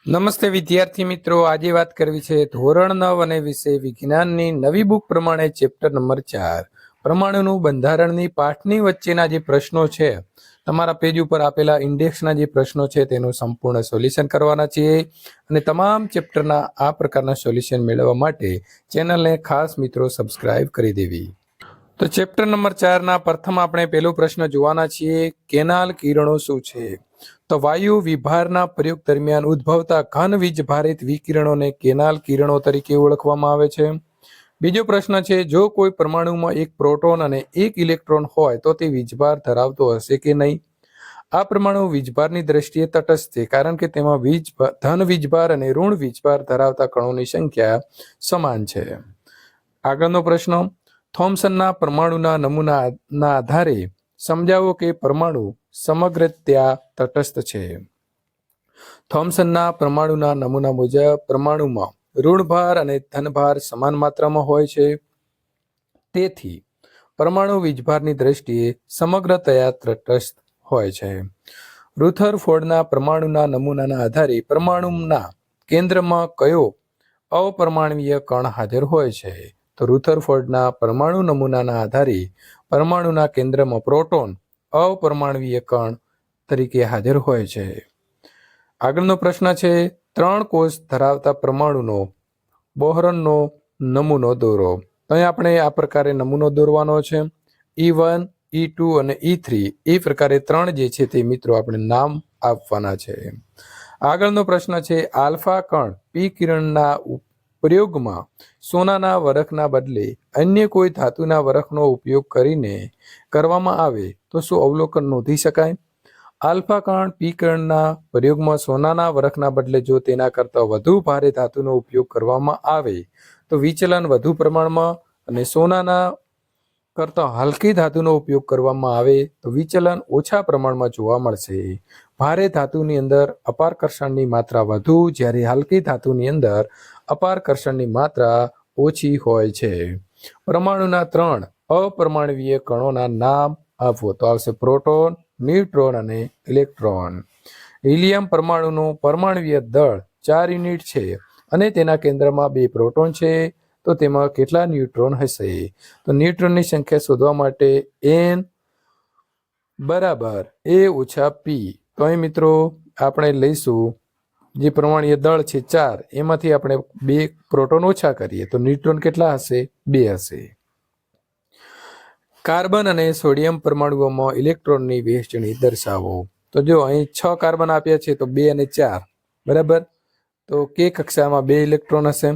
નમસ્તે વિદ્યાર્થી મિત્રો, આજે વાત કરવી છે ધોરણ 9 અને વિષય વિજ્ઞાનની નવી બુક પ્રમાણે ચેપ્ટર નંબર 4 પરમાણુનું બંધારણની પાઠની વચ્ચેના જે પ્રશ્નો છે, તમારા પેજ ઉપર આપેલા ઇન્ડેક્સના જે પ્રશ્નો છે તેનું સંપૂર્ણ સોલ્યુશન કરવાના છીએ અને તમામ ચેપ્ટરના આ પ્રકારના સોલ્યુશન મેળવવા માટે ચેનલને ખાસ મિત્રો સબસ્ક્રાઇબ કરી દેવી। તો ચેપ્ટર નંબર 4ના પ્રથમ આપણે પહેલો પ્રશ્ન જોવાના છીએ, કેનાલ કિરણો શું છે? તો વાયુ વિભારના પ્રયોગ દરમિયાન ઉદ્ભવતા ઘન વીજભારિત વિકિરણોને કેનાલ કિરણો તરીકે ઓળખવામાં આવે છે। બીજો પ્રશ્ન છે, જો કોઈ પરમાણુમાં એક પ્રોટોન અને એક ઇલેક્ટ્રોન હોય તો તે વીજભાર ધરાવતો હશે કે નહીં? આ પરમાણુ વીજભારની દ્રષ્ટિએ તટસ્થ છે, કારણ કે તેમાં ધન વીજભાર અને ઋણ વીજભાર ધરાવતા કણોની સંખ્યા સમાન છે। આગળનો પ્રશ્ન, થોમ્સનના પરમાણુના નમૂનાના આધારે સમજાવો કે પરમાણુ સમગ્રતયા તટસ્થ છે। થોમ્સનના પરમાણુના નમૂના મુજબ પરમાણુમાં ઋણભાર અને ધનભાર સમાન માત્રામાં હોય છે, તેથી પરમાણુ વીજભારની દ્રષ્ટિએ સમગ્રતયા તટસ્થ હોય છે। રુથરફોર્ડના પરમાણુના નમૂનાના આધારે પરમાણુના કેન્દ્રમાં કયો અપરમાણવીય કણ હાજર હોય છે? તો રુથરફોર્ડના પરમાણુ નમૂનાના આધારે પરમાણુના કેન્દ્રમાં પ્રોટોન અપરમાણવીય કણ તરીકે હાજર હોય છે। આગળનો પ્રશ્ન છે, 3 કોષ ધરાવતા પરમાણુનો બોહરોનનો નમૂનો દોરો। તો અહીં આપણે આ પ્રકારે નમૂનો દોરવાનો છે। E1, E2 અને E3 એ પ્રકારે 3 જે છે તે મિત્રો આપણે નામ આપવાના છે। આગળનો પ્રશ્ન છે, આલ્ફા કણ પી કિરણના પ્રયોગમાં સોનાના વરખના બદલે અન્ય કોઈ ધાતુના વરખનો ઉપયોગ કરીને કરવામાં આવે તો શું અવલોકન નોંધી શકાય? આલ્ફા કણ પી કિરણના પ્રયોગમાં સોનાના વરખના બદલે જો તેના કરતાં વધુ ભારે ધાતુનો ઉપયોગ કરવામાં આવે તો વિચલન વધુ પ્રમાણમાં, અને સોનાના કરતાં હલકી ધાતુનો ઉપયોગ કરવામાં આવે તો વિચલન ઓછા પ્રમાણમાં જોવા મળશે। ભારે ધાતુની અંદર અપારકર્ષણની માત્રા વધુ, જ્યારે હલકી ધાતુની અંદર અપારકર્ષણની માત્રા ઓછી હોય છે। પરમાણુના 3 અપરમાણવીય કણોના નામ આપો, તો આવશે પ્રોટોન, ન્યુટ્રોન અને ઇલેક્ટ્રોન। હિલિયમ પરમાણુનું પરમાણવીય દળ 4 યુનિટ છે અને તેના કેન્દ્રમાં 2 પ્રોટોન છે, તો તેમાં કેટલા ન્યુટ્રોન હશે? તો ન્યુટ્રોનની સંખ્યા શોધવા માટે n બરાબર a ઓછા p, તો અહીં મિત્રો આપણે લઈશું જે પરમાણુય દળ છે 4, એમાંથી આપણે 2 પ્રોટોન ઓછા કરીએ તો ન્યુટ્રોન કેટલા હશે? 2 હશે। કાર્બન અને સોડિયમ પરમાણુઓમાં ઇલેક્ટ્રોનની વહેંચણી દર્શાવો। તો જો અહીં 6 કાર્બન આપ્યા છે તો 2 અને 4 બરાબર, તો કે કક્ષામાં 2 ઇલેક્ટ્રોન હશે,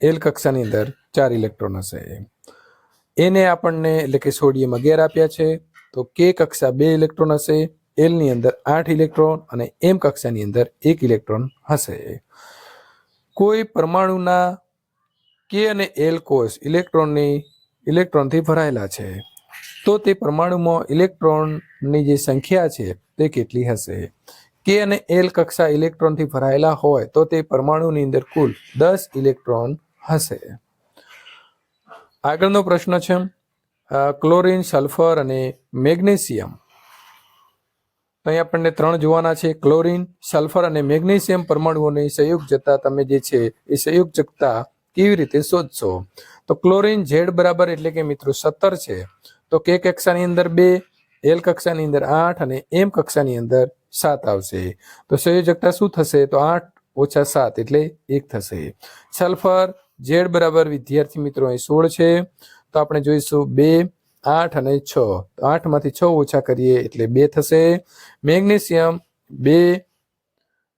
એલ કક્ષાની અંદર 4 ઇલેક્ટ્રોન હશે। એને આપણને એટલે કે સોડિયમ 11 આપ્યા છે તો કે કક્ષા 2 ઇલેક્ટ્રોન હશે, એલની અંદર 8 ઇલેક્ટ્રોન અને એમ કક્ષાની અંદર 1 ઇલેક્ટ્રોન હશે। કોઈ પરમાણુના કે અને એલ કોષ ઇલેક્ટ્રોનથી ભરાયેલા છે, તો તે પરમાણુમાં ઇલેક્ટ્રોનની જે સંખ્યા છે તે કેટલી હશે? કે અને એલ કક્ષા ઇલેક્ટ્રોનથી ભરાયેલા હોય તો તે પરમાણુની અંદર કુલ 10 ઇલેક્ટ્રોન હશે। આગળનો પ્રશ્ન છે, ક્લોરીન, સલ્ફર અને મેગ્નેશિયમ, તો અહીં આપણને 3 જોવાના છે। ક્લોરીન, સલ્ફર અને મેગ્નેશિયમ પરમાણુઓની સંયોજકતા તમે જે છે એ સંયોજકતા કેવી રીતે શોધશો? તો ક્લોરીન Z બરાબર એટલે કે મિત્રો 17 છે, તો કે કક્ષાની અંદર 2, એલ કક્ષાની અંદર 8 અને એમ કક્ષાની અંદર 7 આવશે, તો સંયોજકતા શું થશે? તો 8 ઓછા 7 એટલે 1 થશે। સલ્ફર Z બરાબર વિદ્યાર્થી મિત્રો અહીં 16 છે, તો આપણે જોઈશું 2, 8 અને 6, તો 8 માંથી 6 ઓછા કરીએ એટલે 2 થશે। મેગ્નેશિયમ 2,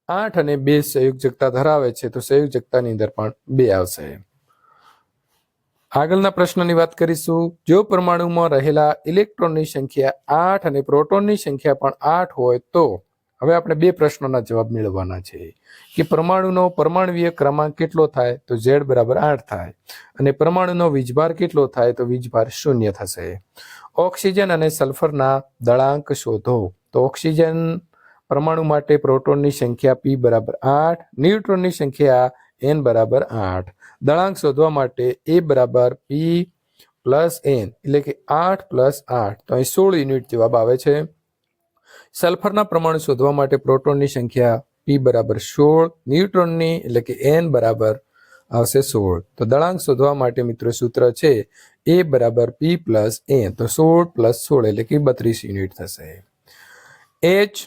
8 અને 2 સંયોજકતા ધરાવે છે, તો સંયોજકતાની અંદર પણ 2 આવશે। આગળના પ્રશ્નની વાત કરીશું, જો પરમાણુમાં રહેલા ઇલેક્ટ્રોનની સંખ્યા 8 અને પ્રોટોનની સંખ્યા પણ 8 હોય તો હવે આપણે 2 પ્રશ્નોના જવાબ મેળવવાના છે કે પરમાણુનો પરમાણવીય ક્રમાંક કેટલો થાય? તો Z બરાબર 8 થાય, અને પરમાણુનો વીજભાર કેટલો થાય? તો વીજભાર 0 થશે। ઓક્સિજન અને સલ્ફરના દળાંક શોધો। તો ઓક્સિજન પરમાણુ માટે પ્રોટોનની સંખ્યા p બરાબર 8, ન્યુટ્રોનની સંખ્યા n બરાબર 8, દળાંક શોધવા માટે a બરાબર p પ્લસ n એટલે કે 8 પ્લસ 8, તો અહીં 16 યુનિટ જવાબ આવે છે। સલ્ફરના પરમાણુ શોધવા માટે પ્રોટોનની સંખ્યા p p બરાબર 16, ન્યુટ્રોનની એટલે કે n બરાબર આવશે 16. તો દળાંક શોધવા માટે મિત્રો સૂત્ર છે a બરાબર p પ્લસ n. તો 16 પ્લસ 16 એટલે કે 32 યુનિટ થશે. h,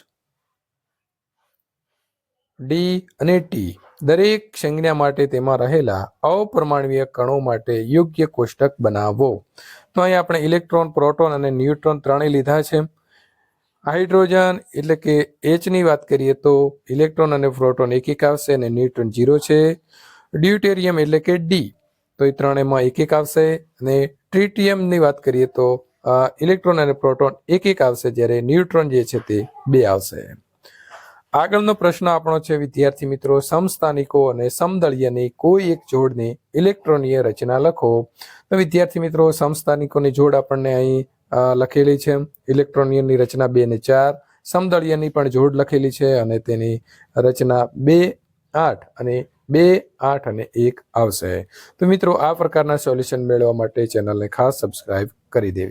d અને t દરેક સંજ્ઞા માટે તેમાં રહેલા અપરમાણ્વીય કણો માટે યોગ્ય કોષ્ટક બનાવો. તો અહીં આપણે ઇલેક્ટ્રોન, પ્રોટોન અને ન્યુટ્રોન ત્રણેય લીધા છે. હાઇડ્રોજન એટલે કે H ની વાત કરીએ તો ઇલેક્ટ્રોન અને પ્રોટોન એક એક આવશે અને ન્યુટ્રોન 0 છે. ડ્યુટેરિયમ એટલે કે D તો એ ત્રણેયમાં એક એક આવશે અને ટ્રિટિયમની વાત કરીએ તો ઇલેક્ટ્રોન અને પ્રોટોન એક એક આવશે, જ્યારે ન્યુટ્રોન જે છે તે 2 આવશે. આગળનો પ્રશ્ન આપણો છે વિદ્યાર્થી મિત્રો, સમસ્થાનિકો અને સમદળીયની કોઈ એક જોડની ઇલેક્ટ્રોનીય રચના લખો. તો વિદ્યાર્થી મિત્રો સમસ્થાનિકોની જોડ આપણને અહીં લખેલી છે. ઇલેક્ટ્રોનિયનની રચના 2 અને 4, સમદળીયની પણ જોડ લખેલી છે અને તેની રચના 2, 8 અને 2, 8 અને 1 આવશે. તો મિત્રો આ પ્રકારના સોલ્યુશન મેળવવા માટે ચેનલને ખાસ સબસ્ક્રાઇબ કરી દેવી.